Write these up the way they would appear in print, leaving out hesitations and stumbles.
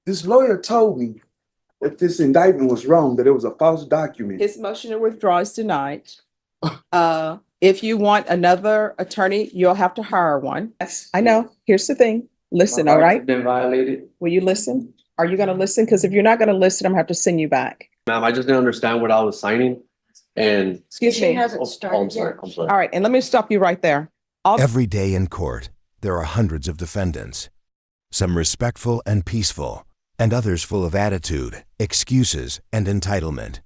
This lawyer told me that this indictment was wrong, that it was a false document. His motion to withdraw is denied. If you want another attorney, you'll have to hire one. Yes, I know. Here's the thing. Listen, all right? Been violated. Will you listen? Are you gonna listen? Because if you're not gonna listen, I'm gonna have to send you back. Ma'am, I just didn't understand what I was signing and. Excuse me. Oh, I'm sorry, I'm sorry. All right, and let me stop you right there. Every day in court, there are hundreds of defendants, some respectful and peaceful, and others full of attitude, excuses, and entitlement.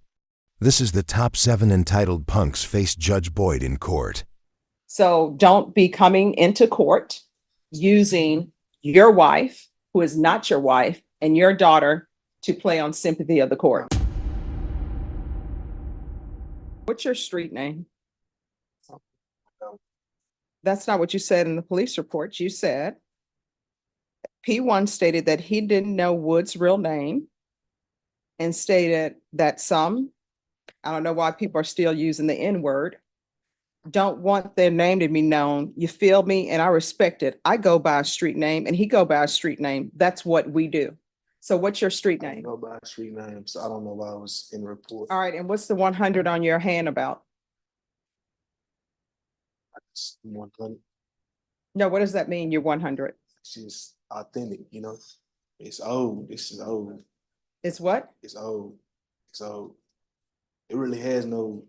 This is the top 7 entitled punks face Judge Boyd in court. So don't be coming into court using your wife, who is not your wife, and your daughter to play on sympathy of the court. What's your street name? That's not what you said in the police report. You said P1 stated that he didn't know Wood's real name and stated that some, I don't know why people are still using the N-word, don't want their name to be known. You feel me? And I respect it. I go by a street name and he go by a street name. That's what we do. So what's your street I name? go by a street name, so I don't know why I was in the report. All right, and what's the 100 on your hand about? It's 100. No, what does that mean, you're 100? It's just authentic, you know. It's old. This is old. It's what? It's old. It's old. It really has no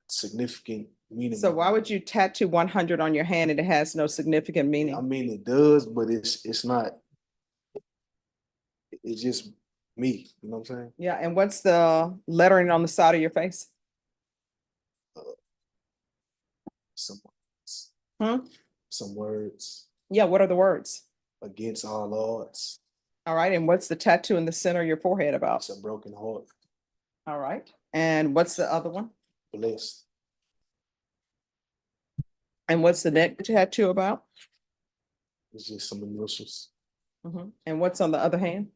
significant meaning. So why would you tattoo 100 on your hand and it has no significant meaning? I mean, it does, but it's not. It's just me. You know what I'm saying? Yeah, and what's the lettering on the side of your face? Some words. Hmm? Some words. Yeah, what are the words? Against all odds. All right, and what's the tattoo in the center of your forehead about? It's a broken heart. All right, and what's the other one? Blessed. And what's the neck tattoo about? It's just some initials. And what's on the other hand?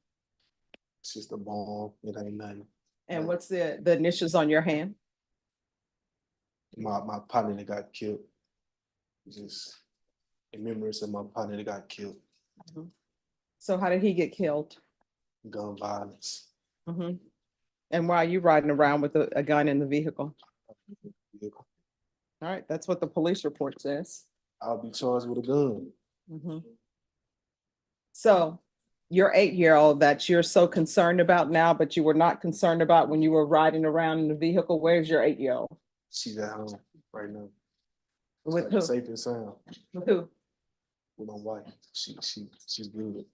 It's just a bomb. It ain't nothing. And what's the initials on your hand? My partner that got killed. Just in memories of my partner that got killed. So how did he get killed? Gun violence. And why are you riding around with a gun in the vehicle? All right, that's what the police report says. I'll be charged with a gun. So your 8-year-old that you're so concerned about now, but you were not concerned about when you were riding around in the vehicle, where's your 8-year-old? She's at home right now. With who? Safe and sound. With who? With my wife. She's good.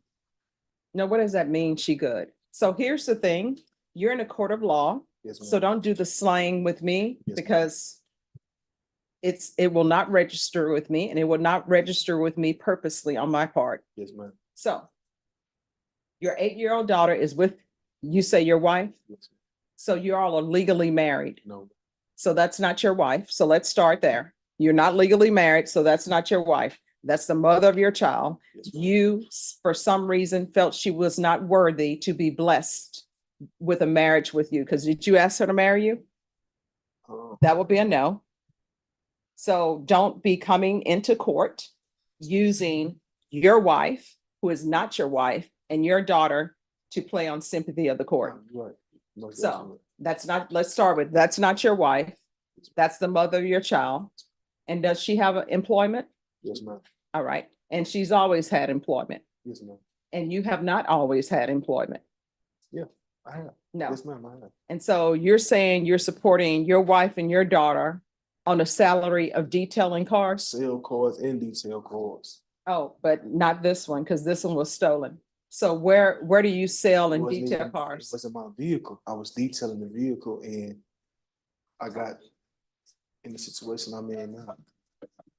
No, what does that mean? She good. So here's the thing. You're in a court of law. Yes, ma'am. So don't do the slang with me Yes, because it will not register with me and it will not register with me purposely on my part. Yes, ma'am. So your 8-year-old daughter is with, you say your wife? Yes, ma'am. So you all are legally married. No. So that's not your wife. So let's start there. You're not legally married, so that's not your wife. That's the mother of your child. Yes, ma'am. You, for some reason, felt she was not worthy to be blessed with a marriage with you. Because did you ask her to marry you? That would be a no. So don't be coming into court using your wife, who is not your wife, and your daughter to play on sympathy of the court. Right. No, So that's not, let's start with, that's not your wife. That's the mother of your child. And does she have employment? yes, ma'am. All right. And she's always had employment. Yes, ma'am. And you have not always had employment. Yeah, I have. No. Yes, ma'am, I have. And so you're saying you're supporting your wife and your daughter on a salary of detailing cars? Sale cars and detail cars. Oh, but not this one, because this one was stolen. So where do you sell and Wasn't detail even- cars? It wasn't my vehicle. I was detailing the vehicle and I got in the situation I'm in now.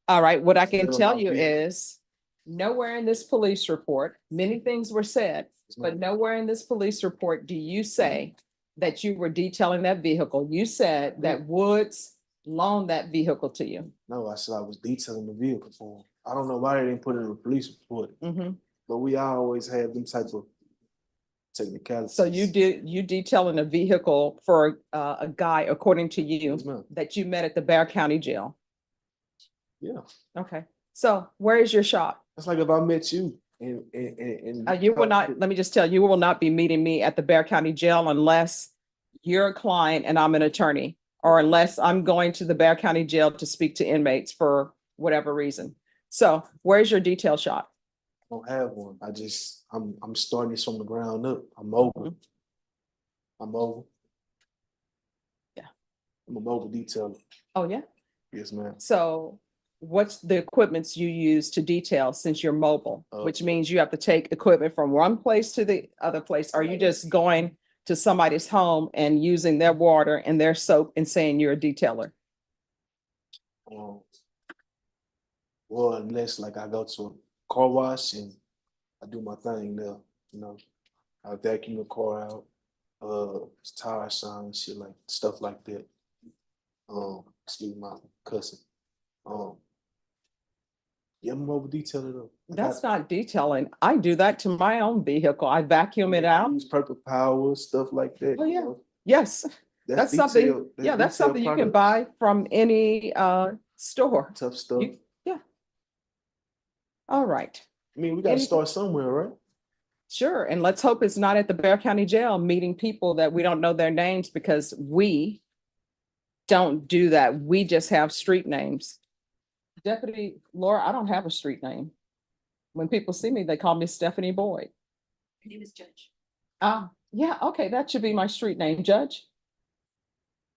All right, what I can Still tell not you vehicle. is nowhere in this police report, many things were said, Yes, but ma'am. nowhere in this police report do you say that you were detailing that vehicle. You said that Woods loaned that vehicle to you. No, I said I was detailing the vehicle for him. I don't know why they didn't put it in the police report, but we always have them type of technicalities. So you detailing a vehicle for a guy, according to you, Yes, ma'am. that you met at the Bear County Jail. Yeah, Okay, so where is your shop? that's like if I met you. And You will not, let me just tell you, you will not be meeting me at the Bear County Jail unless you're a client and I'm an attorney, or unless I'm going to the Bear County Jail to speak to inmates for whatever reason. So where's your detail shot? I don't have one. I'm starting this from the ground up. I'm mobile. I'm mobile. Yeah. I'm a mobile detailer. Oh, yeah. Yes, ma'am. So what's the equipments you use to detail since you're mobile, which means you have to take equipment from one place to the other place? Are you just going to somebody's home and using their water and their soap and saying you're a detailer? Well, unless like I go to a car wash and I do my thing there, you know, I vacuum the car out, tire shine, shit like stuff like that. Excuse my cussing. Yeah, I'm a mobile detailer though. That's not detailing. I do that to my own vehicle. I vacuum it out. Use purple power, stuff like that. Oh, you yeah. know. Yes, that's something, detail- yeah, that's detail something you can products. buy from any store. Tough stuff. Yeah. All right, I mean, we gotta Anything- start somewhere, right? sure. And let's hope it's not at the Bear County Jail meeting people that we don't know their names, because we don't do that. We just have street names. Deputy Laura, I don't have a street name. When people see me, they call me Stephanie Boyd. Her name is Judge. Yeah, okay, that should be my street name, Judge.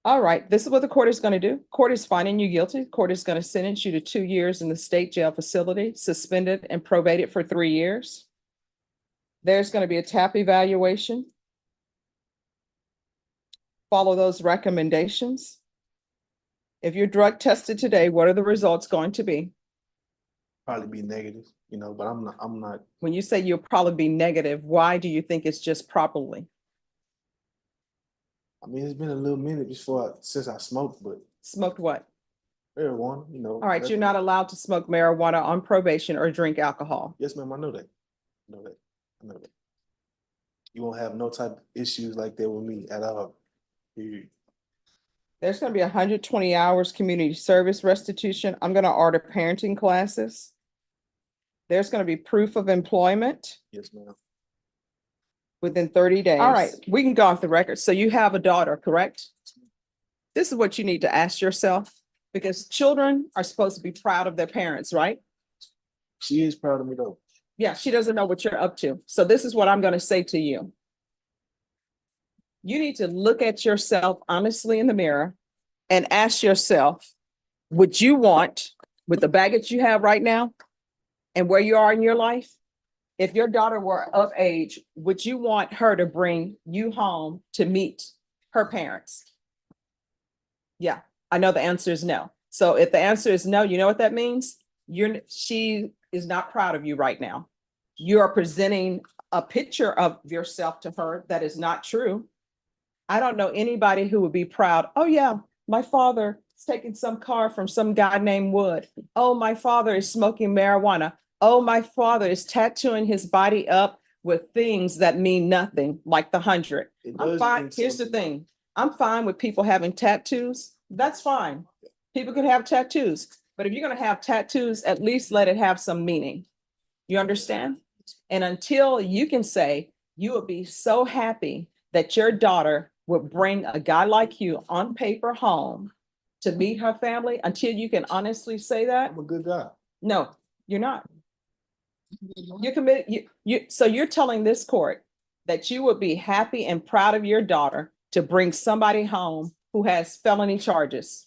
All right, this is what the court is going to do. Court is finding you guilty. Court is going to sentence you to 2 years in the state jail facility, suspended and probated for 3 years. There's going to be a TAP evaluation. Follow those recommendations. If you're drug tested today, what are the results going to be? Probably be negative, you know, but I'm not. When you say you'll probably be negative, why do you think it's just probably? I mean, it's been a little minute since I smoked, but Smoked what? marijuana, you know. All right, you're not allowed to smoke marijuana on probation or drink alcohol. Yes, ma'am, I know that. I know that. I know that. You won't have no type of issues like that with me at all. Period. There's going to be 120 hours community service restitution. I'm going to order parenting classes. There's going to be proof of employment Yes, ma'am. within 30 days. All right, we can go off the record. So you have a daughter, correct? This is what you need to ask yourself, because children are supposed to be proud of their parents, right? She is proud of me though. Yeah, she doesn't know what you're up to. So this is what I'm going to say to you. You need to look at yourself honestly in the mirror and ask yourself, would you want, with the baggage you have right now and where you are in your life, if your daughter were of age, would you want her to bring you home to meet her parents? Yeah, I know the answer is no. So if the answer is no, you know what that means? She is not proud of you right now. You are presenting a picture of yourself to her that is not true. I don't know anybody who would be proud. Oh yeah, my father is taking some car from some guy named Wood. Oh, my father is smoking marijuana. Oh, my father is tattooing his body up with things that mean nothing, like the 100. I'm fine. Here's the thing. I'm fine with people having tattoos. That's fine. People can have tattoos, but if you're going to have tattoos, at least let it have some meaning. You understand? And until you can say you would be so happy that your daughter would bring a guy like you on paper home to meet her family, until you can honestly say that, I'm a good guy. no, you're not. You committed, so you're telling this court that you would be happy and proud of your daughter to bring somebody home who has felony charges.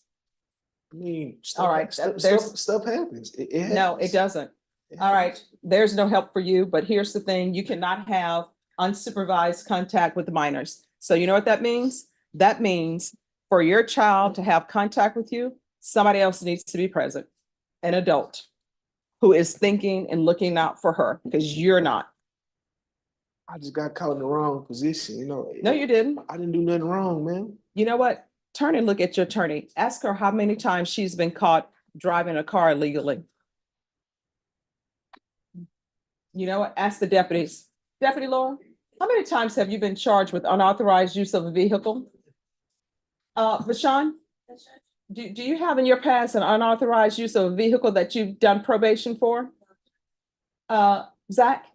I mean, All right, stuff happens. It happens. No, it doesn't. All right, there's no help for you, but here's the thing, you cannot have unsupervised contact with minors. So you know what that means? That means for your child to have contact with you, somebody else needs to be present, an adult who is thinking and looking out for her, because you're not. I just got caught in the wrong position, you know. No, you didn't. I didn't do nothing wrong, man. You know what? Turn and look at your attorney. Ask her how many times she's been caught driving a car illegally. You know what? Ask the deputies. Deputy Laura, how many times have you been charged with unauthorized use of a vehicle? Vashawn, do you have in your past an unauthorized use of a vehicle that you've done probation for? Zach,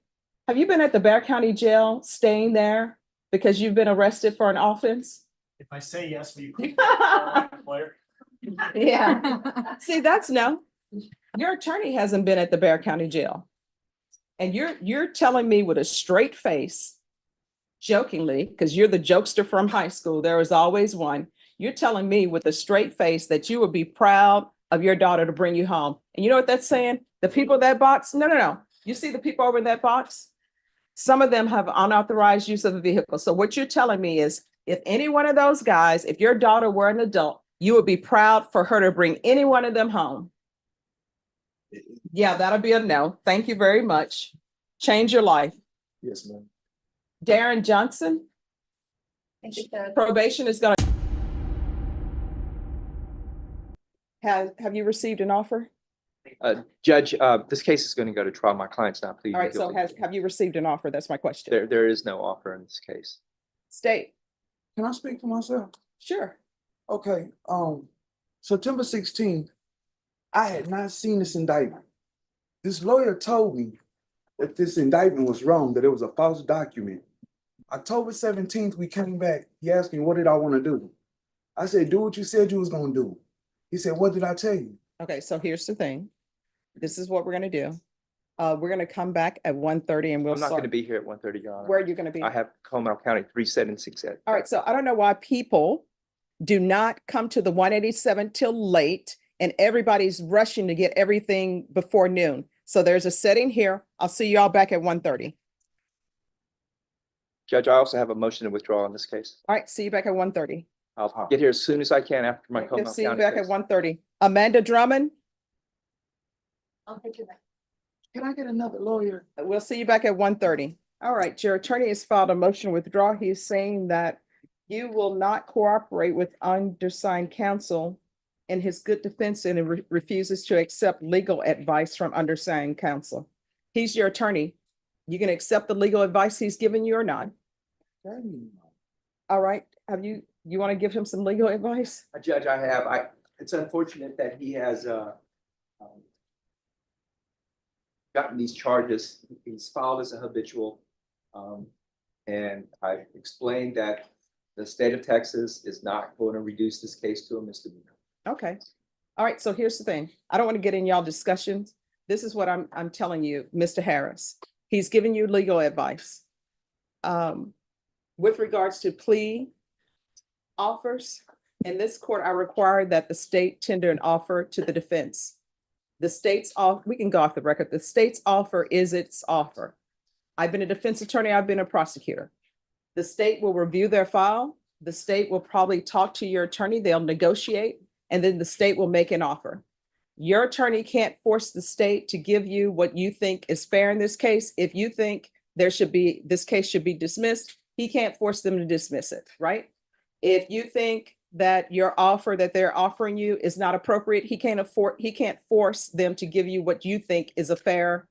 have you been at the Bear County Jail staying there because you've been arrested for an offense? If I say yes, will you? Lawyer? Yeah. See, that's no. Your attorney hasn't been at the Bear County Jail. And you're telling me with a straight face, jokingly, because you're the jokester from high school, there is always one. You're telling me with a straight face that you would be proud of your daughter to bring you home. And you know what that's saying? The people in that box, no. You see the people over in that box? Some of them have unauthorized use of the vehicle. So what you're telling me is if any one of those guys, if your daughter were an adult, you would be proud for her to bring any one of them home. Yeah, that'll be a no. Thank you very much. Change your life. Yes, ma'am. Darren Johnson, probation is gonna. Have you received an offer? Judge, this case is going to go to trial. My client's not pleading All right, so guilty. have you received an offer? That's my question. There is no offer in this case. State, Can I speak for myself? sure. Okay, September 16th, I had not seen this indictment. This lawyer told me that this indictment was wrong, that it was a false document. October 17th, we came back. He asked me, what did I want to do? I said, do what you said you was gonna do. He said, what did I tell you? Okay, so here's the thing. This is what we're gonna do. We're gonna come back at 1:30 and we'll I'm not going to start. be here at 1:30, Your Honor. Where are you gonna be? I have Comal County 3768. All right, so I don't know why people do not come to the 187 till late and everybody's rushing to get everything before noon. So there's a setting here. I'll see y'all back at 1:30. Judge, I also have a motion to withdraw in this case. All right, see you back at 1:30. I'll get here as soon as I can after my We'll Comal see you County back at case. 1:30. Amanda Drummond, Can I get another lawyer? we'll see you back at 1:30. All right, your attorney has filed a motion to withdraw. He's saying that you will not cooperate with undersigned counsel in his good defense and refuses to accept legal advice from undersigned counsel. He's your attorney. You can accept the legal advice he's given you or not. All right, you want to give him some legal advice? Judge, it's unfortunate that he has gotten these charges. He's filed as a habitual. And I explained that the state of Texas is not going to reduce this case to a misdemeanor. Okay. All right, so here's the thing. I don't want to get in y'all discussions. This is what I'm telling you, Mr. Harris. He's giving you legal advice. With regards to plea offers, in this court, I require that the state tender an offer to the defense. The state's we can go off the record. The state's offer is its offer. I've been a defense attorney. I've been a prosecutor. The state will review their file. The state will probably talk to your attorney. They'll negotiate, and then the state will make an offer. Your attorney can't force the state to give you what you think is fair in this case. If you think this case should be dismissed, he can't force them to dismiss it, right? If you think that your offer that they're offering you is not appropriate, he can't force them to give you what you think is a fair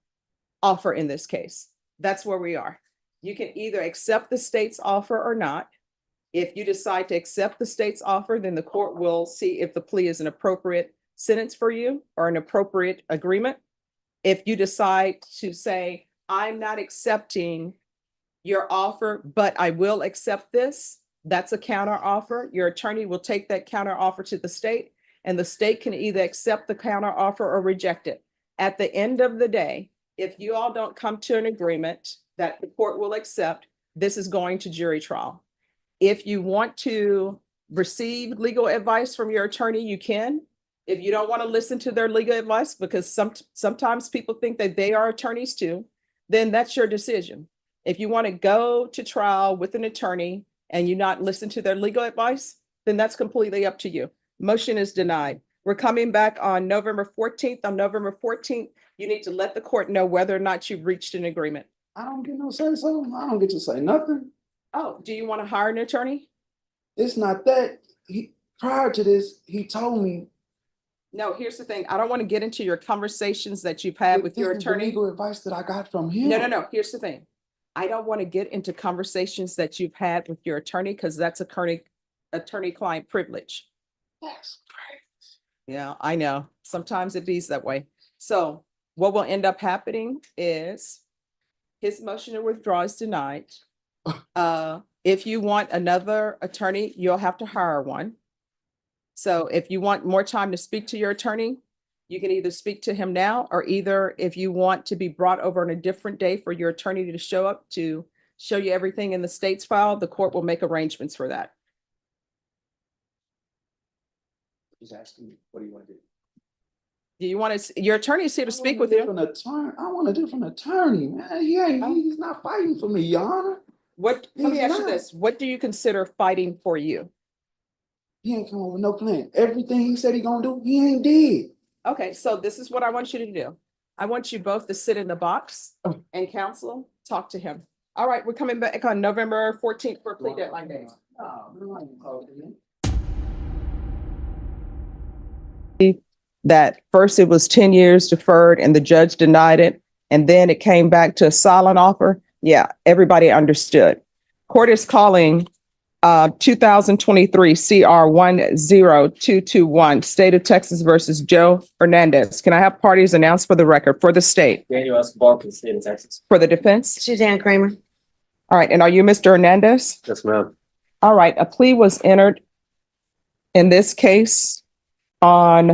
offer in this case. That's where we are. You can either accept the state's offer or not. If you decide to accept the state's offer, then the court will see if the plea is an appropriate sentence for you or an appropriate agreement. If you decide to say, I'm not accepting your offer, but I will accept this, that's a counter offer. Your attorney will take that counter offer to the state, and the state can either accept the counter offer or reject it. At the end of the day, if you all don't come to an agreement that the court will accept, this is going to jury trial. If you want to receive legal advice from your attorney, you can. If you don't want to listen to their legal advice, because sometimes people think that they are attorneys too, then that's your decision. If you want to go to trial with an attorney and you not listen to their legal advice, then that's completely up to you. Motion is denied. We're coming back on November 14th. On November 14th, you need to let the court know whether or not you've reached an agreement. I don't get no say so. I don't get to say nothing. Oh, do you want to hire an attorney? It's not that. Prior to this, he told me. No, here's the thing. I don't want to get into your conversations that you've had with your this is the attorney. legal advice that I got from him. No. Here's the thing. I don't want to get into conversations that you've had with your attorney because that's attorney-client privilege. That's crazy. Yeah, I know. Sometimes it be that way. So what will end up happening is His motion to withdraw is denied. If you want another attorney, you'll have to hire one. So if you want more time to speak to your attorney, you can either speak to him now, or either if you want to be brought over on a different day for your attorney to show up to show you everything in the state's file, the court will make arrangements for that. He's asking me, what do you want to do? Do you want to, your attorney is here to speak with you. I want a different attorney, man. He's not fighting for me, Your Honor. What, let me He's ask you not. this, what do you consider fighting for you? He ain't come up with no plan. Everything he said he gonna do, he ain't did. Okay, so this is what I want you to do. I want you both to sit in the box and counsel, talk to him. All right, we're coming back on November 14th for plea deadline day. That first it was 10 years deferred and the judge denied it, and then it came back to a silent offer. Yeah, everybody understood. Court is calling 2023 CR 10221, State of Texas versus Joe Hernandez. Can I have parties announced for the record for the state? Daniel Escobar for the state of Texas. For the defense? Suzanne Kramer. All right, and are you Mr. Hernandez? Yes, ma'am. All right, a plea was entered in this case on,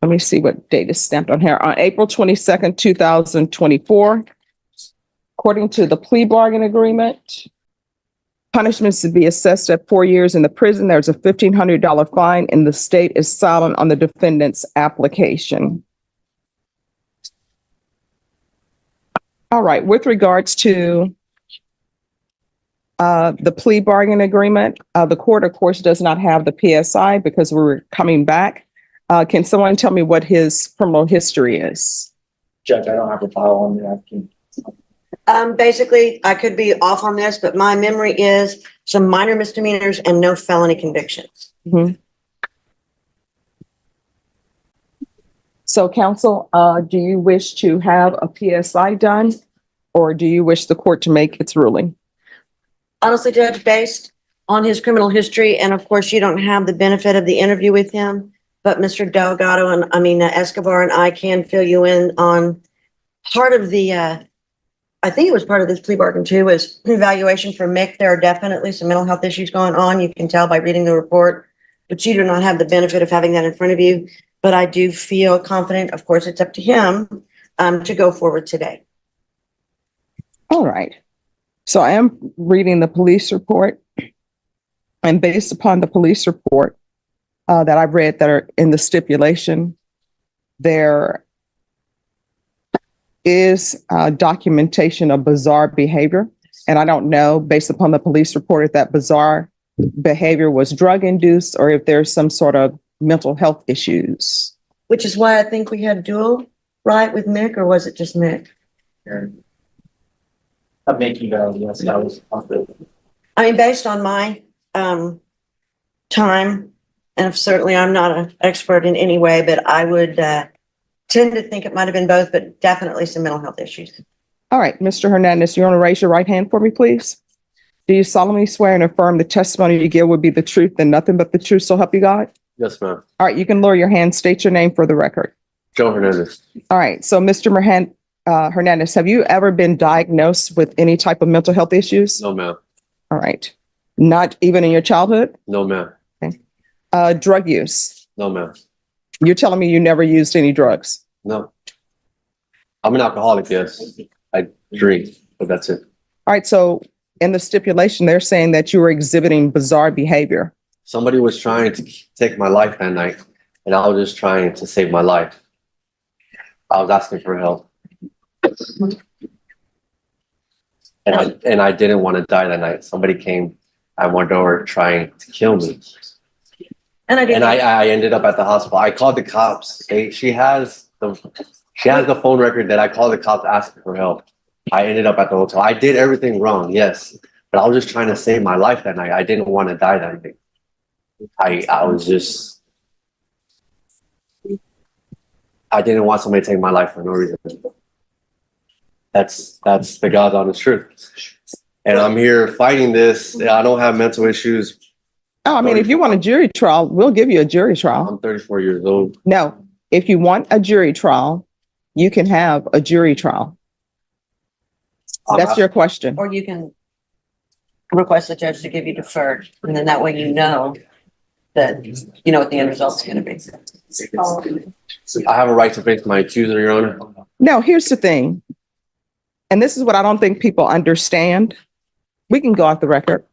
let me see what date is stamped on here, on April 22nd, 2024. According to the plea bargain agreement, punishments to be assessed at 4 years in the prison. There's a $1,500 fine, and the state is silent on the defendant's application. All right, with regards to the plea bargain agreement, the court, of course, does not have the PSI because we're coming back. Can someone tell me what his criminal history is? Judge, I don't have a file on the applicant. Basically, I could be off on this, but my memory is some minor misdemeanors and no felony convictions. So counsel, do you wish to have a PSI done, or do you wish the court to make its ruling? Honestly, Judge, based on his criminal history, and of course, you don't have the benefit of the interview with him, but Mr. Delgado and Escobar and I can fill you in on part of the, I think it was part of this plea bargain too, was evaluation for Mick. There are definitely some mental health issues going on. You can tell by reading the report, but you do not have the benefit of having that in front of you. But I do feel confident, of course, it's up to him to go forward today. All right. So I am reading the police report, and based upon the police report that I've read that are in the stipulation, there is documentation of bizarre behavior. And I don't know, based upon the police report, if that bizarre behavior was drug induced or if there's some sort of mental health issues. Which is why I think we had dual, right, with Mick, or was it just Mick? I'm making yes, that was possible. I mean, based on my time, and certainly I'm not an expert in any way, but I would tend to think it might have been both, but definitely some mental health issues. All right, Mr. Hernandez, you want to raise your right hand for me, please? Do you solemnly swear and affirm the testimony you give would be the truth and nothing but the truth, so help you God? Yes, ma'am. All right, you can lower your hand, state your name for the record. Joe Hernandez. All right, so Mr. Hernandez, have you ever been diagnosed with any type of mental health issues? No, ma'am. All right, not even in your childhood? No, ma'am. Drug use? No, ma'am. You're telling me you never used any drugs? No. I'm an alcoholic, yes. I drink, but that's it. All right, so in the stipulation, they're saying that you were exhibiting bizarre behavior. Somebody was trying to take my life that night, and I was just trying to save my life. I was asking for help. And I didn't want to die that night. Somebody came at my door trying to kill me. And I ended up at the hospital. I called the cops. She has the phone record that I called the cops asking for help. I ended up at the hotel. I did everything wrong, yes, but I was just trying to save my life that night. I didn't want to die that night. I didn't want somebody to take my life for no reason. That's the God's honest truth. And I'm here fighting this. I don't have mental issues. Oh, I mean, if you want a jury trial, we'll give you a jury trial. I'm 34 years old. No, if you want a jury trial, you can have a jury trial. That's your question. Or you can request the judge to give you deferred, and then that way you know that, you know what the end result's gonna be. I have a right to face my accuser, Your Honor. No, here's the thing. And this is what I don't think people understand. We can go off the record.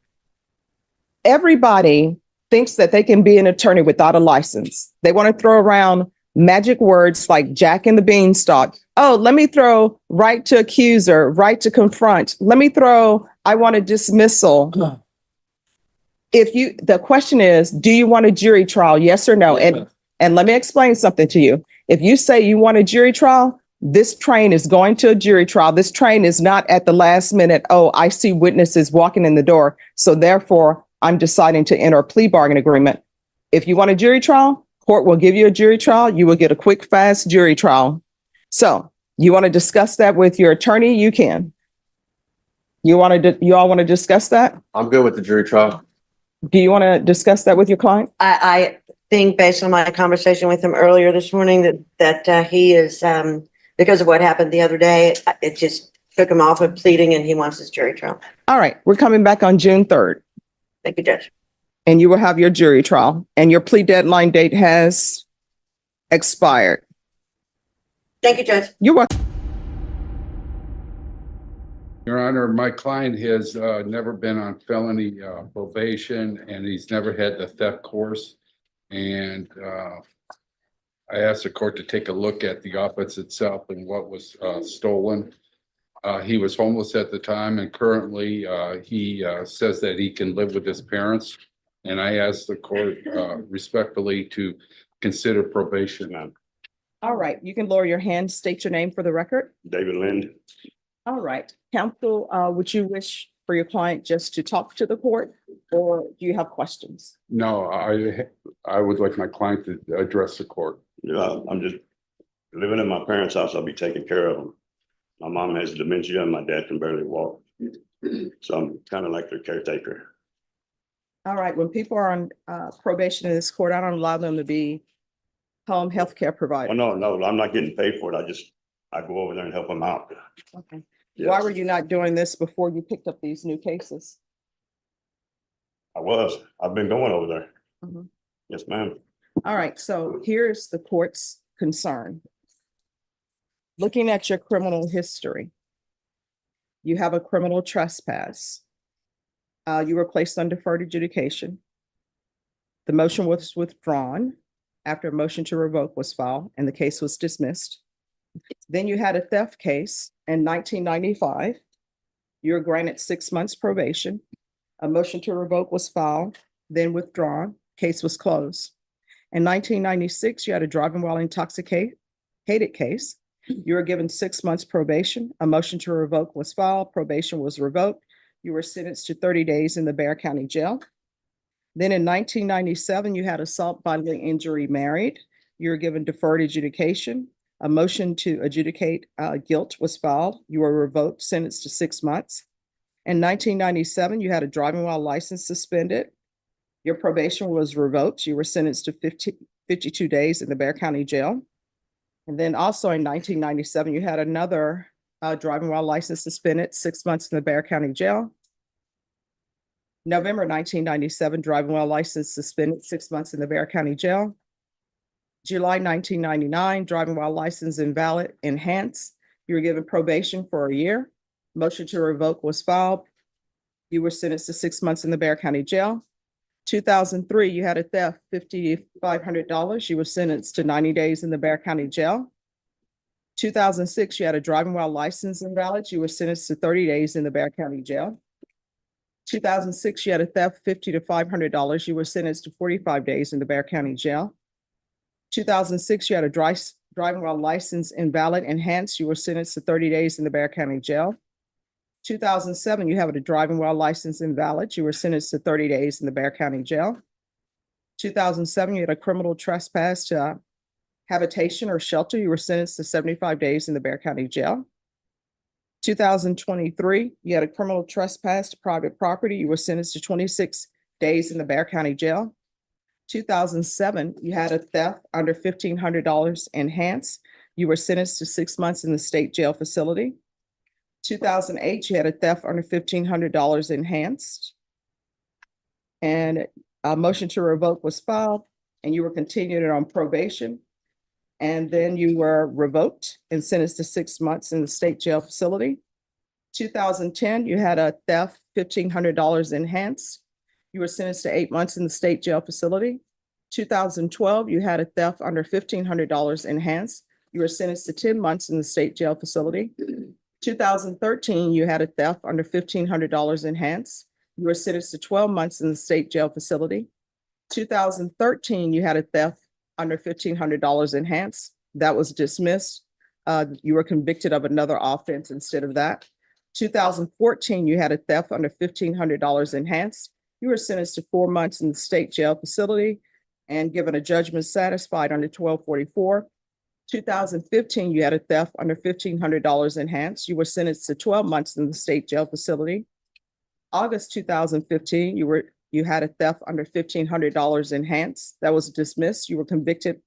Everybody thinks that they can be an attorney without a license. They want to throw around magic words like Jack and the Beanstalk. Oh, let me throw right to accuser, right to confront. Let me throw, I want a dismissal. The question is, do you want a jury trial? Yes or no? And let me explain something to you. If you say you want a jury trial, this train is going to a jury trial. This train is not at the last minute. Oh, I see witnesses walking in the door, so therefore I'm deciding to enter a plea bargain agreement. If you want a jury trial, court will give you a jury trial. You will get a quick, fast jury trial. So you want to discuss that with your attorney? You can. You all want to discuss that? I'm good with the jury trial. Do you want to discuss that with your client? I think based on my conversation with him earlier this morning that he is, because of what happened the other day, it just took him off of pleading and he wants his jury trial. All right, we're coming back on June 3rd. Thank you, Judge. And you will have your jury trial, and your plea deadline date has expired. Thank you, Judge. You're welcome. Your Honor, my client has never been on felony probation, and he's never had the theft course. And I asked the court to take a look at the offense itself and what was stolen. He was homeless at the time, and currently he says that he can live with his parents. And I asked the court respectfully to consider probation on. All right, you can lower your hand, state your name for the record. David Lind. All right, counsel, would you wish for your client just to talk to the court, or do you have questions? No, I would like my client to address the court. I'm just living in my parents' house. I'll be taking care of them. My mom has dementia and my dad can barely walk. So I'm kind of like their caretaker. All right, when people are on probation in this court, I don't allow them to be home healthcare provider. Oh, no, I'm not getting paid for it. I go over there and help them out. Okay. Yes. Why were you not doing this before you picked up these new cases? I've been going over there. Mhm. Yes, ma'am. All right, so here's the court's concern. Looking at your criminal history, you have a criminal trespass. You were placed on deferred adjudication. The motion was withdrawn after a motion to revoke was filed and the case was dismissed. Then you had a theft case in 1995. You were granted 6 months probation. A motion to revoke was filed, then withdrawn. Case was closed. In 1996, you had a driving while intoxicated case. You were given 6 months probation. A motion to revoke was filed. Probation was revoked. You were sentenced to 30 days in the Bexar County Jail. Then in 1997, you had assault, bodily injury, married. You were given deferred adjudication. A motion to adjudicate guilt was filed. You were revoked, sentenced to 6 months. In 1997, you had a driving while license suspended. Your probation was revoked. You were sentenced to 52 days in the Bexar County Jail. And then also in 1997, you had another driving while license suspended, 6 months in the Bexar County Jail. November 1997, driving while license suspended, 6 months in the Bexar County Jail. July 1999, driving while license invalid, enhanced. You were given probation for a year. Motion to revoke was filed. You were sentenced to 6 months in the Bexar County Jail. 2003, you had a theft, $5,500. You were sentenced to 90 days in the Bexar County Jail. 2006, you had a driving while license invalid. You were sentenced to 30 days in the Bexar County Jail. 2006, you had a theft, $50 to $500. You were sentenced to 45 days in the Bexar County Jail. 2006, you had a driving while license invalid, enhanced. You were sentenced to 30 days in the Bexar County Jail. 2007, you have a driving while license invalid. You were sentenced to 30 days in the Bexar County Jail. 2007, you had a criminal trespass to habitation or shelter. You were sentenced to 75 days in the Bexar County Jail. 2023, you had a criminal trespass to private property. You were sentenced to 26 days in the Bexar County Jail. 2007, you had a theft under $1,500 enhanced. You were sentenced to 6 months in the state jail facility. 2008, you had a theft under $1,500 enhanced. And a motion to revoke was filed and you were continued on probation. And then you were revoked and sentenced to 6 months in the state jail facility. 2010, you had a theft, $1,500 enhanced. You were sentenced to 8 months in the state jail facility. 2012, you had a theft under $1,500 enhanced. You were sentenced to 10 months in the state jail facility. 2013, you had a theft under $1,500 enhanced. You were sentenced to 12 months in the state jail facility. 2013, you had a theft under $1,500 enhanced. That was dismissed. You were convicted of another offense instead of that. 2014, you had a theft under $1,500 enhanced. You were sentenced to 4 months in the state jail facility and given a judgment satisfied under 1244. 2015, you had a theft under $1,500 enhanced. You were sentenced to 12 months in the state jail facility. August 2015, you had a theft under $1,500 enhanced. That was dismissed. You were convicted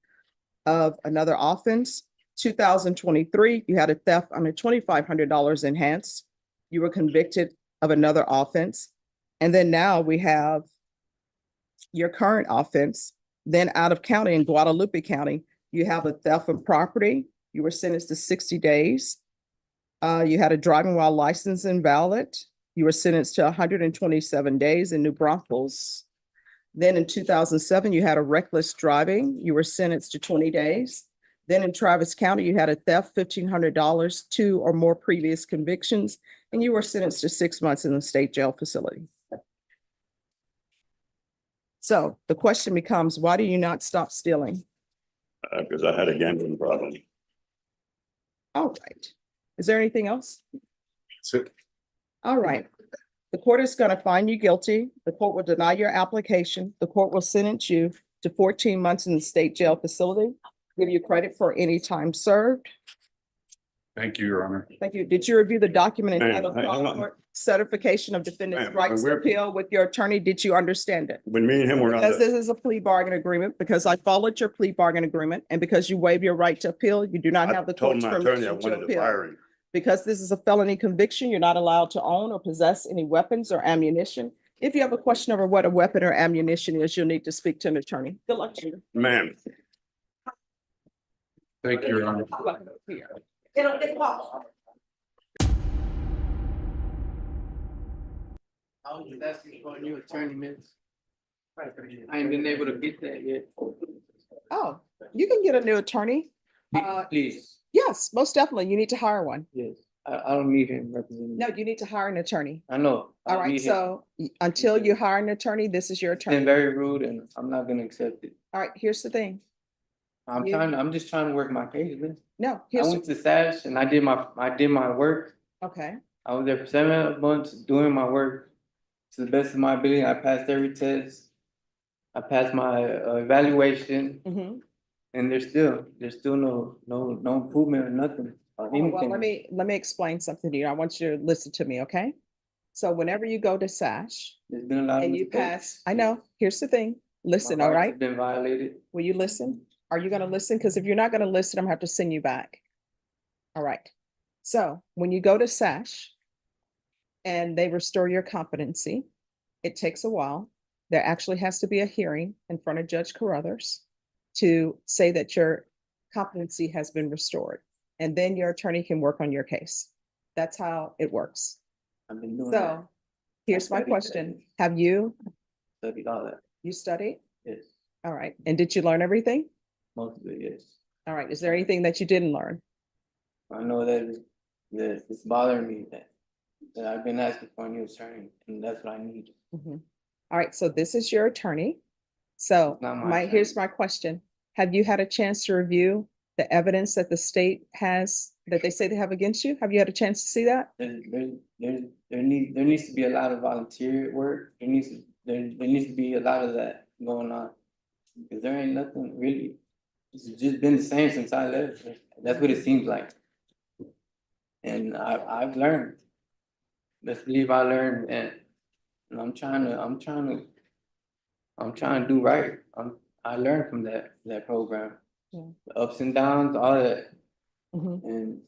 of another offense. 2023, you had a theft under $2,500 enhanced. You were convicted of another offense. And then now we have your current offense. Then out of county in Guadalupe County, you have a theft of property. You were sentenced to 60 days. You had a driving while license invalid. You were sentenced to 127 days in New Braunfels. Then in 2007, you had a reckless driving. You were sentenced to 20 days. Then in Travis County, you had a theft, $1,500, 2 or more previous convictions, and you were sentenced to 6 months in the state jail facility. So the question becomes, why do you not stop stealing? Because I had a gambling problem. All right. Is there anything else? So, All right. The court is going to find you guilty. The court will deny your application. The court will sentence you to 14 months in the state jail facility, give you credit for any time served. thank you, Your Honor. Thank you. Did you review the document Ma'am, entitled hang on. Court Certification of Defendant's Ma'am, Rights to we're- Appeal with your attorney? Did you understand it? When me and him were not, Because this is a plea bargain agreement, because I followed your plea bargain agreement, and because you waive your right to appeal, you do not I have the told court's my attorney I permission to wanted to appeal. fire him. Because this is a felony conviction, you're not allowed to own or possess any weapons or ammunition. If you have a question over what a weapon or ammunition is, you'll need to speak to an attorney. Good luck to you. Ma'am, Thank you, Your Honor. I was just asking for a new attorney, miss. I ain't been able to get that yet. Oh, you can get a new attorney. Please, Yes, most definitely. You need to hire one. yes, I don't need him representing. No, you need to hire an attorney. I know. I All don't right, need him. so until you hire an attorney, this is your It's been attorney. very rude and I'm not gonna accept it. All right, here's the thing. I'm just trying to work my case, miss. No, I here's, went to SASH and I did my work. okay, I was there for 7 months doing my work to the best of my ability. I passed every test. I passed my evaluation mhm. and there's still no improvement or nothing. Or Oh, well, anything. let me explain something to you. I want you to listen to me, okay? So whenever you go to SASH There's been a lot of and you mistakes. pass, I know, here's the thing. My Listen, all rights right? have been violated. Will you listen? Are you gonna listen? Because if you're not gonna listen, I'm gonna have to send you back. All right. So when you go to SASH and they restore your competency, it takes a while. There actually has to be a hearing in front of Judge Carruthers to say that your competency has been restored. And then your attorney can work on your case. That's how it works. I've been doing that. So here's my studied that. question. Have you Studied all that. studied? Yes, All right. And did you learn everything? most of it, yes. All right. Is there anything that you didn't learn? I know that it's bothering me that I've been asking for a new attorney and that's what I need. Mhm. All right, so this is your attorney. So Not my here's attorney. my question. Have you had a chance to review the evidence that the state has, that they say they have against you? Have you had a chance to see that? There needs to be a lot of volunteer work. There needs to be a lot of that going on. Because there ain't nothing really, it's just been the same since I left. That's what it seems like. And I've learned. Let's believe I learned and I'm trying to do right. I learned from that program. Yeah. The ups and downs, all that. Mhm. And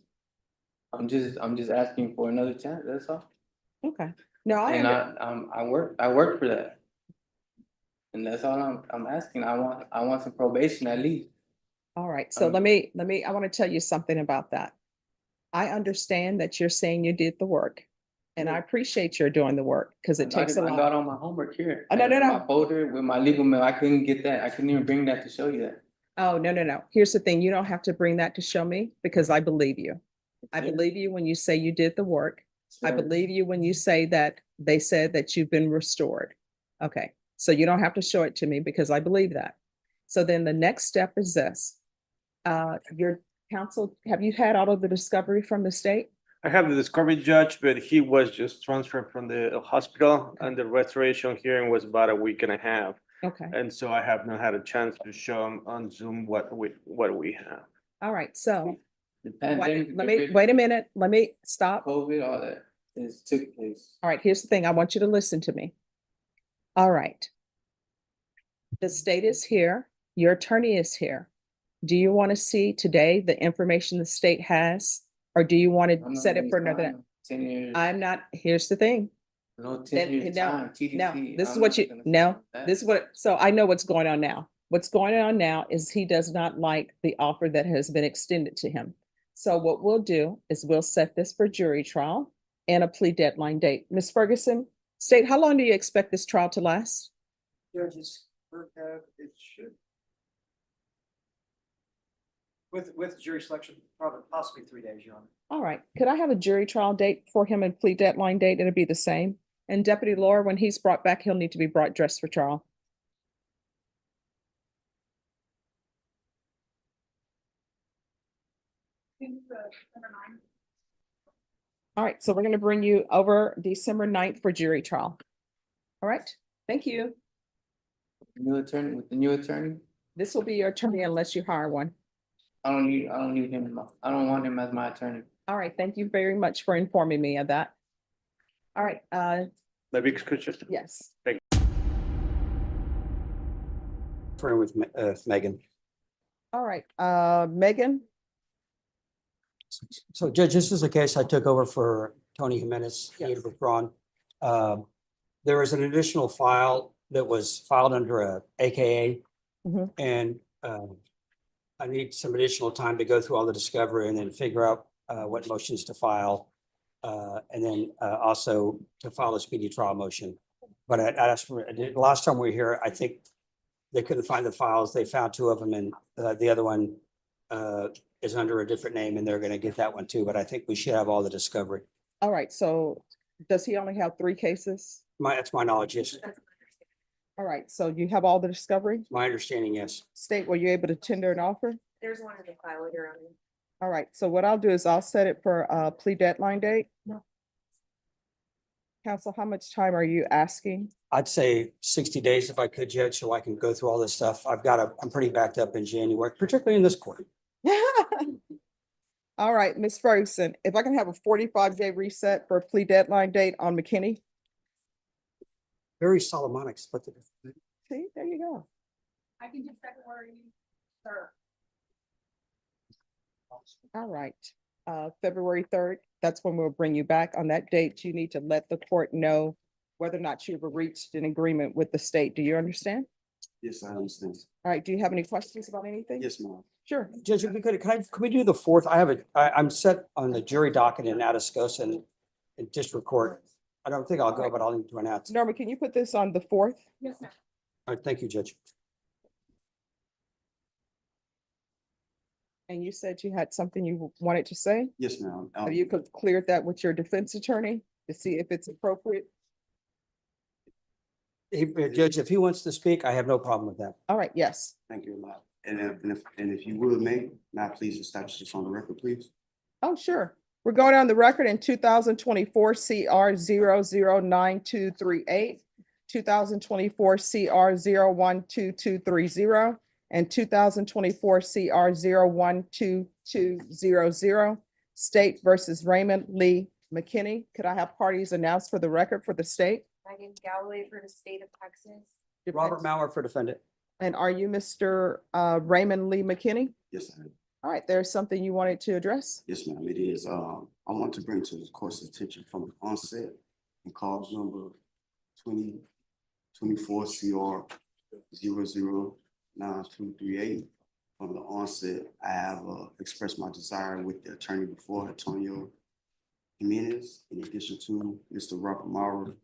I'm just asking for another chance, that's all. Okay. No, And I work for that. And that's all I'm asking. I want some probation at least. all right. So let me, I want to tell you something about that. I understand that you're saying you did the work. And I appreciate you're doing the work because it takes a I lot. got all my homework here. Oh, no, no, I got no. My folder with my legal mail, I couldn't get that. I couldn't even bring that to show you that. Oh, no, no, no. Here's the thing. You don't have to bring that to show me because I believe you. I Sure. believe you when you say you did the work. I Sure. believe you when you say that they said that you've been restored. Okay, so you don't have to show it to me because I believe that. So then the next step is this. Your counsel, have you had all of the discovery from the state? I have the discovery judge, but he was just transferred from the hospital and the restoration hearing was about a week and a half. Okay, And so I have not had a chance to show him on Zoom what we have. all right, so The pandemic. let me, wait a minute, let me stop. COVID, all that took place. All right, here's the thing. I want you to listen to me. All right. The state is here. Your attorney is here. Do you want to see today the information the state has? Or do you want I'm to not set it for gonna another? sign 10 years. I'm not, here's the thing. No Then, 10 years no, time, TDC. No, this is I'm what not you, gonna no, sign that. this is what, so I know what's going on now. What's going on now is he does not like the offer that has been extended to him. So what we'll do is we'll set this for jury trial and a plea deadline date. Ms. Ferguson, state, how long do you expect this trial to last? Judges, it should. With jury selection, probably possibly 3 days, Your Honor. All right, could I have a jury trial date for him and plea deadline date? It'll be the same. And Deputy Laura, when he's brought back, he'll need to be brought dressed for trial. All right, so we're gonna bring you over December 9th for jury trial. All right, thank you. New attorney, with the new attorney, This will be your attorney unless you hire one. I don't need him, I don't want him as my attorney. All right, thank you very much for informing me of that. All right, Maybe excuse just. yes. With Megan. All right, Megan, So Judge, this is a case I took over for Tony Jimenez. He had Yes. withdrawn. There is an additional file that was filed under a AKA. Mhm. And I need some additional time to go through all the discovery and then figure out what motions to file. And then also to file a speedy trial motion. But I asked for, last time we were here, I think they couldn't find the files. They found two of them and the other one is under a different name and they're gonna get that one too, but I think we should have all the discovery. all right, so does he only have 3 cases? That's my knowledge, yes. All right, so you have all the discovery? My understanding, yes. State, were you able to tender an offer? There's one in the file later on. All right, so what I'll do is I'll set it for a plea deadline date. No. Counsel, how much time are you asking? I'd say 60 days if I could, Judge, so I can go through all this stuff. I'm pretty backed up in January, particularly in this court. All right, Ms. Ferguson, if I can have a 45-day reset for a plea deadline date on McKinney? Very Solomonic split the difference. See, there you go. I can do February 3rd. All right, February 3rd, that's when we'll bring you back. On that date, you need to let the court know whether or not you've reached an agreement with the state. Do you understand? Yes, I understand. All right, do you have any questions about anything? Yes, ma'am. Sure. Judge, if we could we do the 4th? I'm set on the jury docket in Atascosa and in district court. I don't think I'll go, but I'll need to announce. Norma, can you put this on the 4th? Yes, ma'am. All right, thank you, Judge. And you said you had something you wanted to say? Yes, ma'am. Have you cleared that with your defense attorney to see if it's appropriate? Judge, if he wants to speak, I have no problem with that. All right, yes. Thank you a lot. And if you would, may I please establish this on the record, please? Oh, sure. We're going on the record in 2024 CR 009238, 2024 CR 012230, and 2024 CR 012200, State versus Raymond Lee McKinney. Could I have parties announced for the record for the state? Megan Galloway for the state of Texas. Robert Mauer for defendant. And are you Mr. Raymond Lee McKinney? Yes, I am. All right, there's something you wanted to address? Yes, ma'am, it is. I want to bring to the court's attention from the onset and cause number 2024 CR 009238. From the onset, I have expressed my desire with the attorney before, Antonio Jimenez, in addition to Mr. Robert Maurer,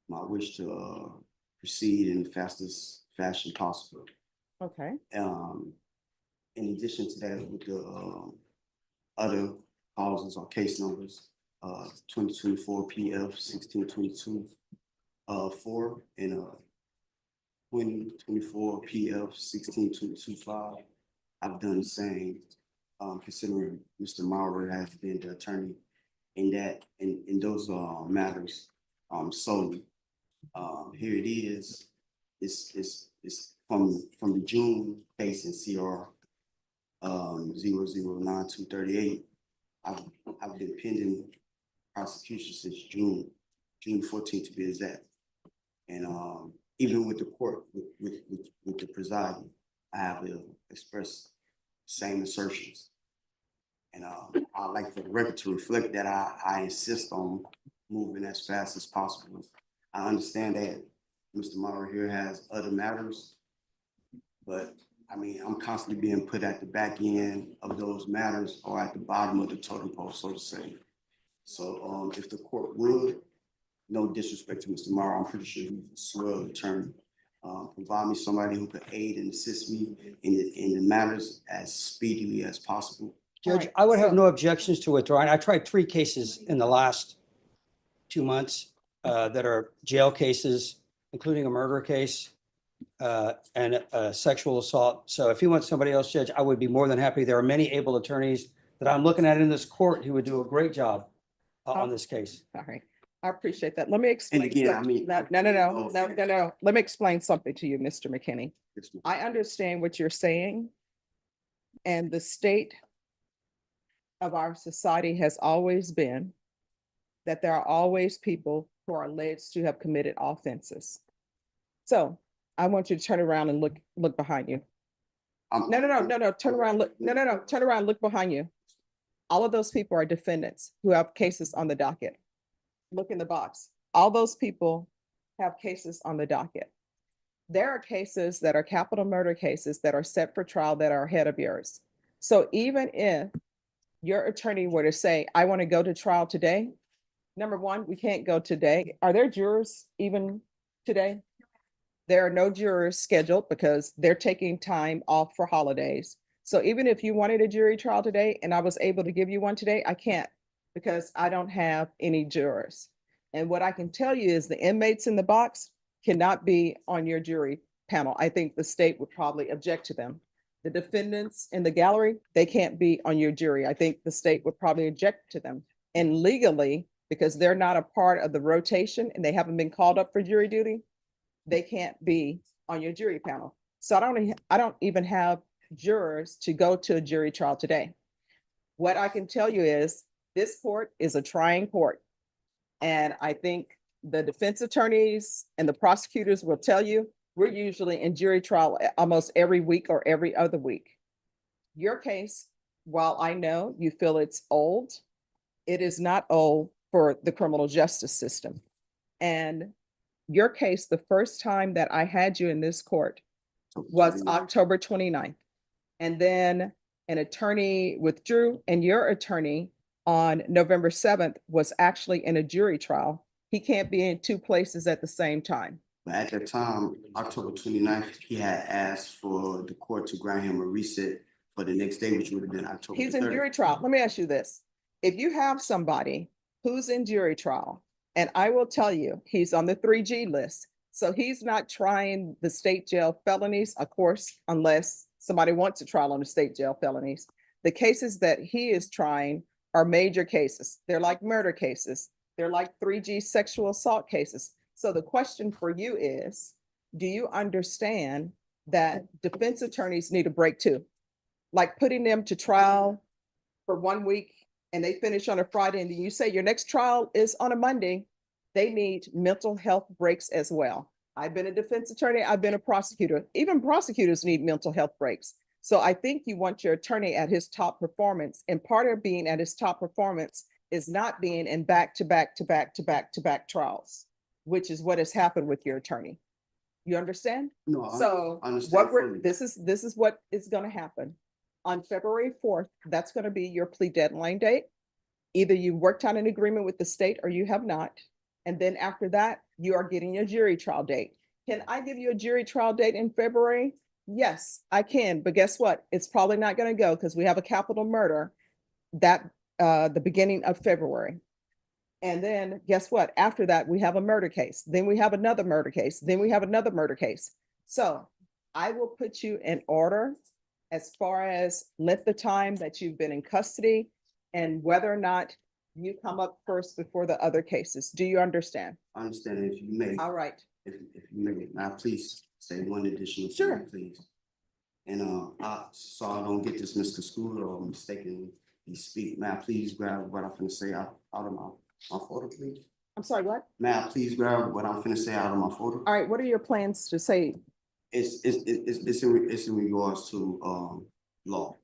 my wish to proceed in the fastest fashion possible. Okay, In addition to that, with the other causes or case numbers, 2024 PF 1622 4 and 2024 PF 16225. I've done the same, considering Mr. Maurer has been the attorney in that, in those matters solely. Here it is. It's from the June case in CR 009238. I've been pending prosecution since June 14th to be exact. And even with the court, with the presiding, I have expressed same assertions. And I'd like for the record to reflect that I insist on moving as fast as possible. I understand that Mr. Maurer here has other matters, but I mean, I'm constantly being put at the back end of those matters or at the bottom of the totem pole, so to say. So if the court would, no disrespect to Mr. Maurer, I'm pretty sure he's a swell attorney. Provide me somebody who could aid and assist me in the matters as speedily as possible. Judge, I would have no objections to withdrawing. I tried 3 cases in the last 2 months that are jail cases, including a murder case and a sexual assault. So if you want somebody else, Judge, I would be more than happy. There are many able attorneys that I'm looking at in this court who would do a great job on this case. all right. I appreciate that. Let me explain. again, something. I mean- No. Let me explain something to you, Mr. McKinney. Yes, ma'am. I understand what you're saying. And the state of our society has always been that there are always people who are alleged to have committed offenses. So I want you to turn around and look behind you. No, turn around, turn around, look behind you. All of those people are defendants who have cases on the docket. Look in the box. All those people have cases on the docket. There are cases that are capital murder cases that are set for trial that are ahead of yours. So even if your attorney were to say, I want to go to trial today, number one, we can't go today. Are there jurors even today? There are no jurors scheduled because they're taking time off for holidays. So even if you wanted a jury trial today and I was able to give you one today, I can't because I don't have any jurors. And what I can tell you is the inmates in the box cannot be on your jury panel. I think the state would probably object to them. The defendants in the gallery, they can't be on your jury. I think the state would probably object to them. And legally, because they're not a part of the rotation and they haven't been called up for jury duty, they can't be on your jury panel. So I don't even have jurors to go to a jury trial today. What I can tell you is this court is a trying court. And I think the defense attorneys and the prosecutors will tell you, we're usually in jury trial almost every week or every other week. Your case, while I know you feel it's old, it is not old for the criminal justice system. And your case, the first time that I had you in this court was October 29th. And then an attorney withdrew and your attorney on November 7th was actually in a jury trial. He can't be in 2 places at the same time. But at that time, October 29th, he had asked for the court to grant him a reset for the next day, which would have been October He's in 30th. jury trial. Let me ask you this. If you have somebody who's in jury trial, and I will tell you, he's on the 3G list. So he's not trying the state jail felonies, of course, unless somebody wants a trial on the state jail felonies. The cases that he is trying are major cases. They're like murder cases. They're like 3G sexual assault cases. So the question for you is, do you understand that defense attorneys need a break too? Like putting them to trial for 1 week and they finish on a Friday and then you say your next trial is on a Monday, they need mental health breaks as well. I've been a defense attorney, I've been a prosecutor. Even prosecutors need mental health breaks. So I think you want your attorney at his top performance, and part of being at his top performance is not being in back-to-back trials, which is what has happened with your attorney. You understand? No, I So understand what we're, fully. this is what is gonna happen. On February 4th, that's gonna be your plea deadline date. Either you worked out an agreement with the state or you have not. And then after that, you are getting a jury trial date. Can I give you a jury trial date in February? Yes, I can, but guess what? It's probably not gonna go because we have a capital murder that, the beginning of February. And then guess what? After that, we have a murder case. Then we have another murder case. Then we have another murder case. So I will put you in order as far as length of time that you've been in custody and whether or not you come up first before the other cases. Do you understand? I understand if you may. All right. If you may, now please say one additional Sure. thing, please. And so I don't get this misconstrued or mistakenly speak. May I please grab what I'm finna say out of my photo, please? I'm sorry, what? May I please grab what I'm finna say out of my photo? All right, what are your plans to say? It's in regards to law.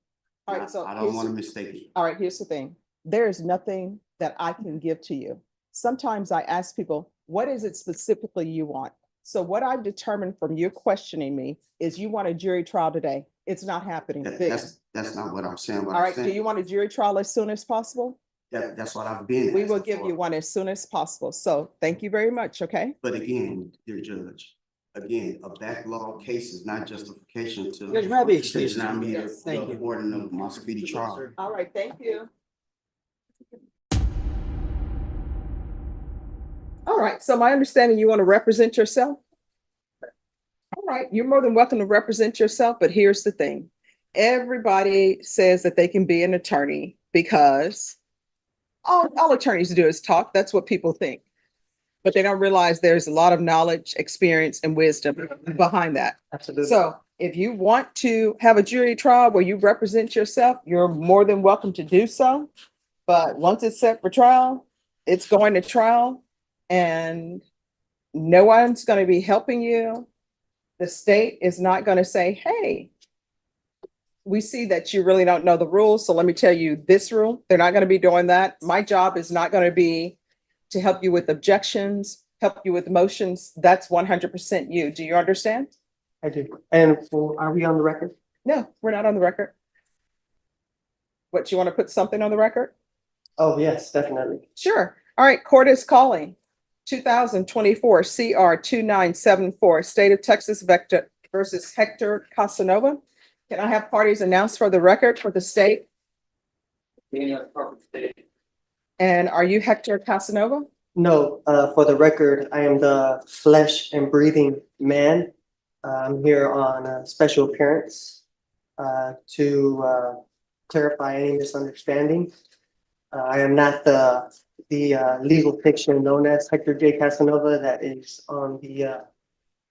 All right, so I don't want to mistake it. all right, here's the thing. There is nothing that I can give to you. Sometimes I ask people, what is it specifically you want? So what I've determined from you questioning me is you want a jury trial today. It's not happening. That's not what I'm saying. What All I'm right, do saying- you want a jury trial as soon as possible? That's what I've been. We will asking give for. you one as soon as possible. So thank you very much, okay? But again, dear judge, again, a backlog case is not justification to. Judge, may I be to excused? deny me Yes, thank the you. awarding of my speedy trial. All right, thank you. All right, so my understanding, you want to represent yourself? All right, you're more than welcome to represent yourself, but here's the thing. Everybody says that they can be an attorney because all attorneys do is talk. That's what people think. But they don't realize there's a lot of knowledge, experience, and wisdom behind that. Absolutely. So if you want to have a jury trial where you represent yourself, you're more than welcome to do so. But once it's set for trial, it's going to trial and no one's going to be helping you. The state is not going to say, hey, we see that you really don't know the rules. So let me tell you this rule. They're not going to be doing that. My job is not going to be to help you with objections, help you with motions. That's 100% you. Do you understand? I do. And are we on the record? No, we're not on the record. What, you want to put something on the record? Oh, yes, definitely. Sure. All right, court is calling 2024 CR 2974, State of Texas Vector versus Hector Casanova. Can I have parties announced for the record for the state? And are you Hector Casanova? No, for the record, I am the flesh and breathing man. I'm here on a special appearance to clarify any misunderstanding. I am not the legal fiction known as Hector J. Casanova that is on the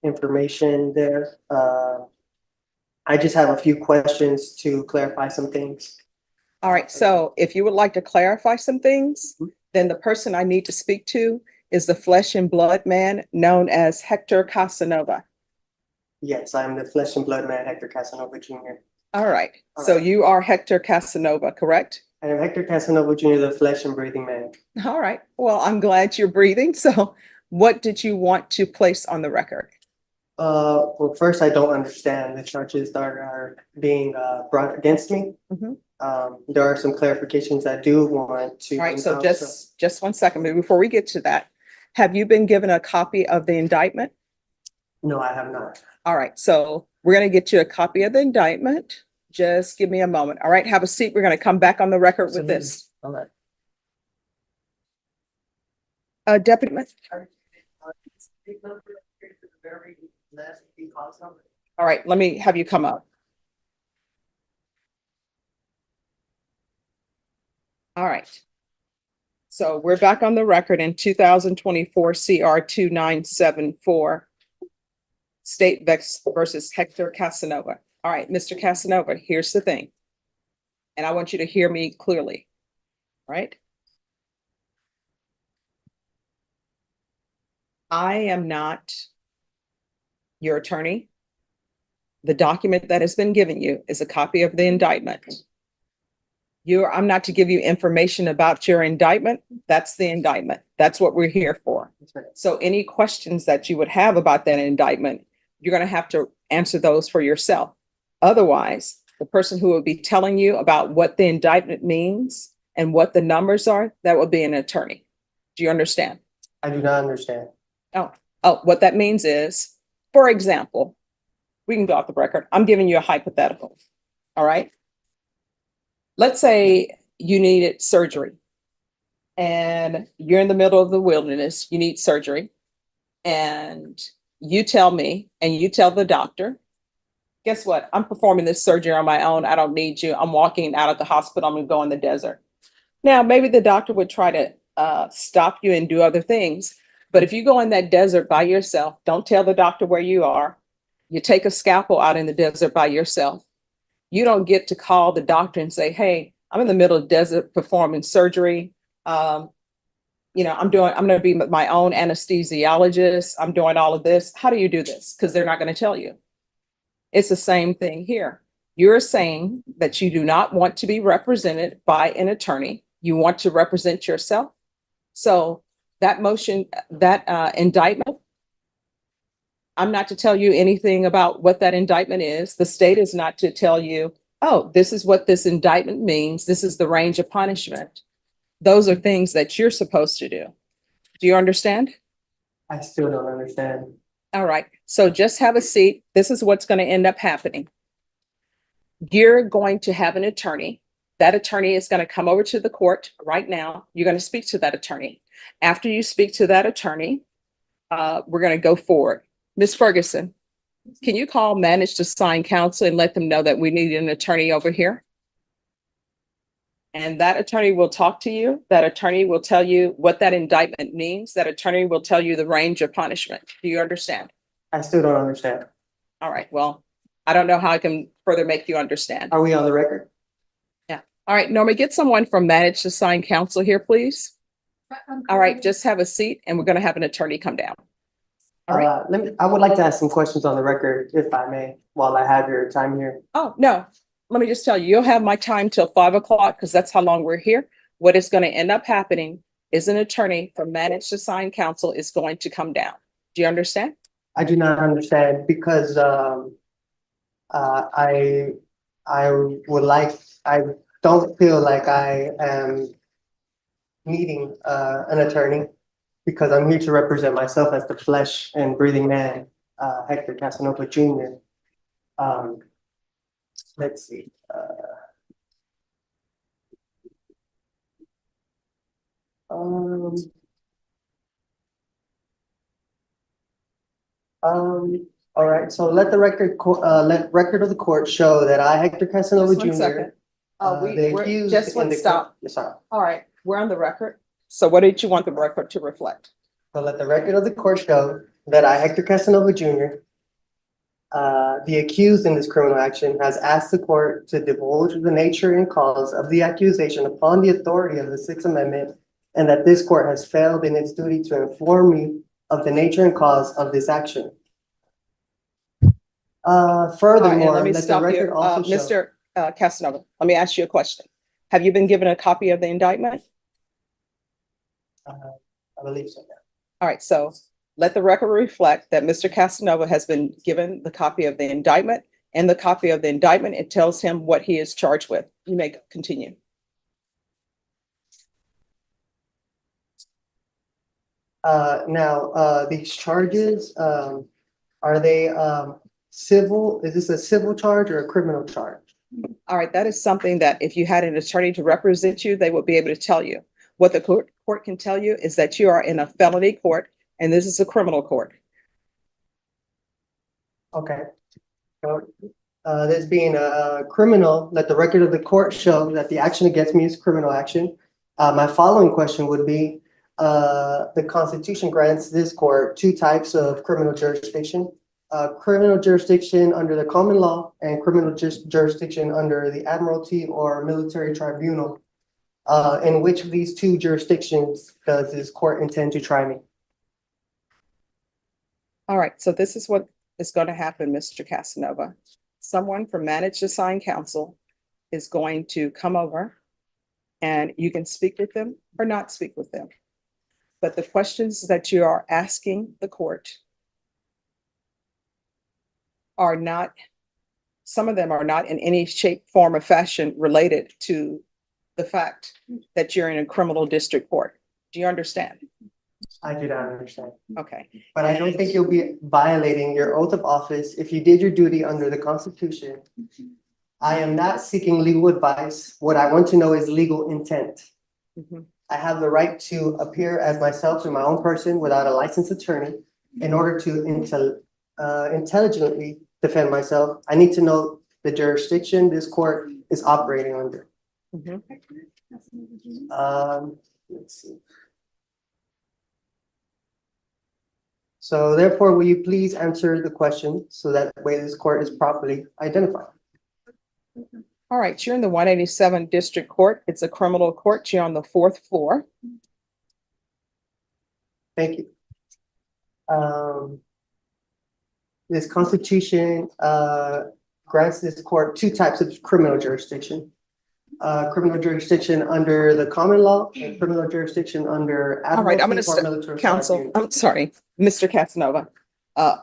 information there. I just have a few questions to clarify some things. All right, so if you would like to clarify some things, then the person I need to speak to is the flesh and blood man known as Hector Casanova. Yes, I'm the flesh and blood man, Hector Casanova Jr. All right, so you are Hector Casanova, correct? I am Hector Casanova Jr., the flesh and breathing man. All right, well, I'm glad you're breathing. So what did you want to place on the record? Well, first, I don't understand the charges that are being brought against me. Mhm. There are some clarifications I do want to. All right, so announce. just 1 second, but before we get to that, have you been given a copy of the indictment? No, I have not. All right, so we're going to get you a copy of the indictment. Just give me a moment. All right, have a seat. We're going to come back on the record with this. All right. Deputy. All right, let me have you come up. All right. So we're back on the record in 2024 CR 2974, State versus Hector Casanova. All right, Mr. Casanova, here's the thing. And I want you to hear me clearly, right? I am not your attorney. The document that has been given you is a copy of the indictment. I'm not to give you information about your indictment. That's the indictment. That's what we're here for. So any questions that you would have about that indictment, you're going to have to answer those for yourself. Otherwise, the person who will be telling you about what the indictment means and what the numbers are, that will be an attorney. Do you understand? I do not understand. Oh, what that means is, for example, we can go off the record. I'm giving you a hypothetical. All right. Let's say you needed surgery and you're in the middle of the wilderness, you need surgery, and you tell me and you tell the doctor, guess what? I'm performing this surgery on my own. I don't need you. I'm walking out of the hospital. I'm going to go in the desert. Now, maybe the doctor would try to stop you and do other things. But if you go in that desert by yourself, don't tell the doctor where you are. You take a scalpel out in the desert by yourself. You don't get to call the doctor and say, hey, I'm in the middle of the desert performing surgery. I'm going to be my own anesthesiologist. I'm doing all of this. How do you do this? Because they're not going to tell you. It's the same thing here. You're saying that you do not want to be represented by an attorney. You want to represent yourself. So that motion, that indictment, I'm not to tell you anything about what that indictment is. The state is not to tell you, oh, this is what this indictment means. This is the range of punishment. Those are things that you're supposed to do. Do you understand? I still don't understand. All right. So just have a seat. This is what's going to end up happening. You're going to have an attorney. That attorney is going to come over to the court right now. You're going to speak to that attorney. After you speak to that attorney, we're going to go forward. Ms. Ferguson, can you call manage to sign counsel and let them know that we need an attorney over here? And that attorney will talk to you. That attorney will tell you what that indictment means. That attorney will tell you the range of punishment. Do you understand? I still don't understand. All right. Well, I don't know how I can further make you understand. Are we on the record? Yeah. All right, Norma, get someone from manage to sign counsel here, please. All right, just have a seat and we're going to have an attorney come down. All right. I would like to ask some questions on the record, if I may, while I have your time here. Oh, no. Let me just tell you, you'll have my time till 5 o'clock because that's how long we're here. What is going to end up happening is an attorney from manage to sign counsel is going to come down. Do you understand? I do not understand because I don't feel like I am needing an attorney because I'm here to represent myself as the flesh and breathing man, Hector Casanova Jr. Let's see. All right, so let the record of the court show that I, Hector Casanova Just one Jr. second. The accused Just in one the stop. Yes, sorry. All right, we're on the record. So what did you want the record to reflect? So let the record of the court show that I, Hector Casanova Jr., the accused in this criminal action, has asked the court to divulge the nature and cause of the accusation upon the authority of the Sixth Amendment, and that this court has failed in its duty to inform me of the nature and cause of this action. All right, Furthermore, let me let the stop record you. also show. Mr. Casanova, let me ask you a question. Have you been given a copy of the indictment? I believe so. Yeah. All right, so let the record reflect that Mr. Casanova has been given the copy of the indictment, and the copy of the indictment, it tells him what he is charged with. You may continue. Now, these charges, are they civil? Is this a civil charge or a criminal charge? All right, that is something that if you had an attorney to represent you, they would be able to tell you. What the court can tell you is that you are in a felony court and this is a criminal court. Okay. So, this being a criminal, let the record of the court show that the action against me is criminal action. My following question would be, the Constitution grants this court two types of criminal jurisdiction. Criminal jurisdiction under the common law and criminal jurisdiction under the admiralty or military tribunal. In which of these two jurisdictions does this court intend to try me? All right, so this is what is going to happen, Mr. Casanova. Someone from Managed Assigned Counsel is going to come over and you can speak with them or not speak with them. But the questions that you are asking the court are not, some of them are not in any shape, form, or fashion related to the fact that you're in a criminal district court. Do you understand? I do not understand. Okay. But I don't think you'll be violating your oath of office if you did your duty under the Constitution. I am not seeking legal advice. What I want to know is legal intent. Mhm. I have the right to appear as myself through my own person without a licensed attorney. In order to intelligently defend myself, I need to know the jurisdiction this court is operating under. Mhm. Let's see. So therefore, will you please answer the question so that way this court is properly identified? All right, you're in the 187 District Court. It's a criminal court. You're on the 4th floor. Thank you. This constitution grants this court two types of criminal jurisdiction. Criminal jurisdiction under the common law and criminal jurisdiction under All right, I'm going admiralty or to military counsel, authority. I'm sorry, Mr. Casanova,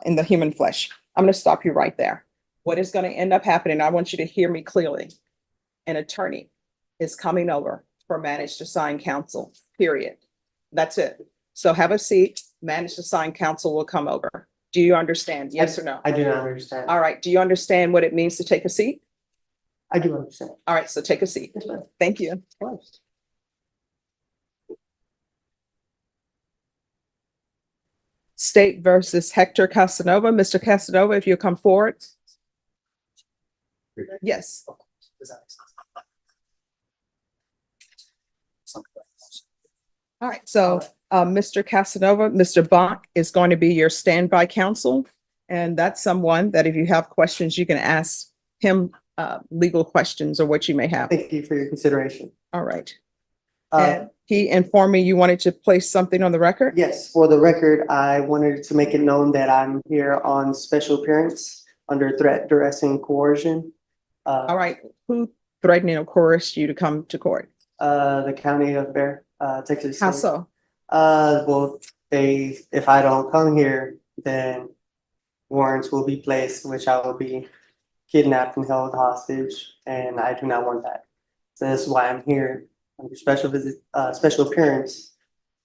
in the human flesh. I'm going to stop you right there. What is going to end up happening, I want you to hear me clearly. An attorney is coming over for Managed Assigned Counsel, period. That's it. So have a seat. Managed Assigned Counsel will come over. Do you understand? Yes or no? I do not understand. All right. Do you understand what it means to take a seat? I do understand. All right. So take a seat. Yes, ma'am. Thank you. Of course. State versus Hector Casanova. Mr. Casanova, if you come forward. Yes. All right. So, Mr. Casanova, Mr. Bonk is going to be your standby counsel. And that's someone that if you have questions, you can ask him legal questions or what you may have. Thank you for your consideration. All right. Uh, And he informed me you wanted to place something on the record? Yes, for the record, I wanted to make it known that I'm here on special appearance under threat, duress, and coercion. All right. Who threatened or coerced you to come to court? The county of Bear, Texas. How State. so? Well, if I don't come here, then warrants will be placed, which I will be kidnapped and held hostage, and I do not want that. So that's why I'm here under special appearance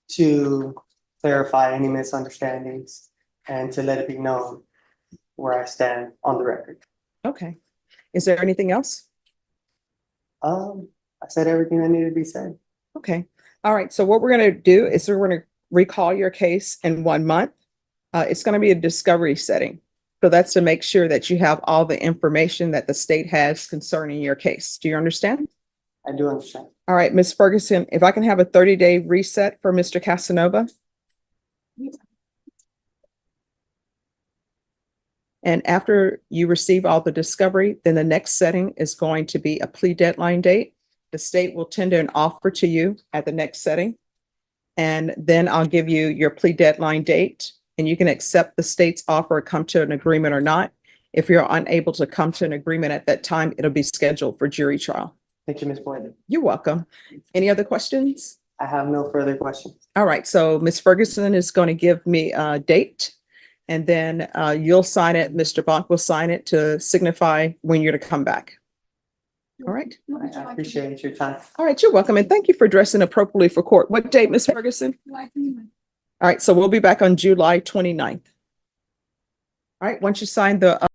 to clarify any misunderstandings and to let it be known where I stand on the record. Okay. Is there anything else? I said everything that needed to be said. Okay. All right. So what we're going to do is we're going to recall your case in 1 month. It's going to be a discovery setting. So that's to make sure that you have all the information that the state has concerning your case. Do you understand? I do understand. All right, Ms. Ferguson, if I can have a 30-day reset for Mr. Casanova. And after you receive all the discovery, then the next setting is going to be a plea deadline date. The state will tender an offer to you at the next setting. And then I'll give you your plea deadline date and you can accept the state's offer or come to an agreement or not. If you're unable to come to an agreement at that time, it'll be scheduled for jury trial. Thank you, Ms. Boyd. You're welcome. Any other questions? I have no further questions. All right, so Ms. Ferguson is going to give me a date and then you'll sign it. Mr. Bonk will sign it to signify when you're to come back. All right. I appreciate your time. All right, you're welcome. And thank you for dressing appropriately for court. What date, Ms. Ferguson? All right, so we'll be back on July 29th. All right, once you sign the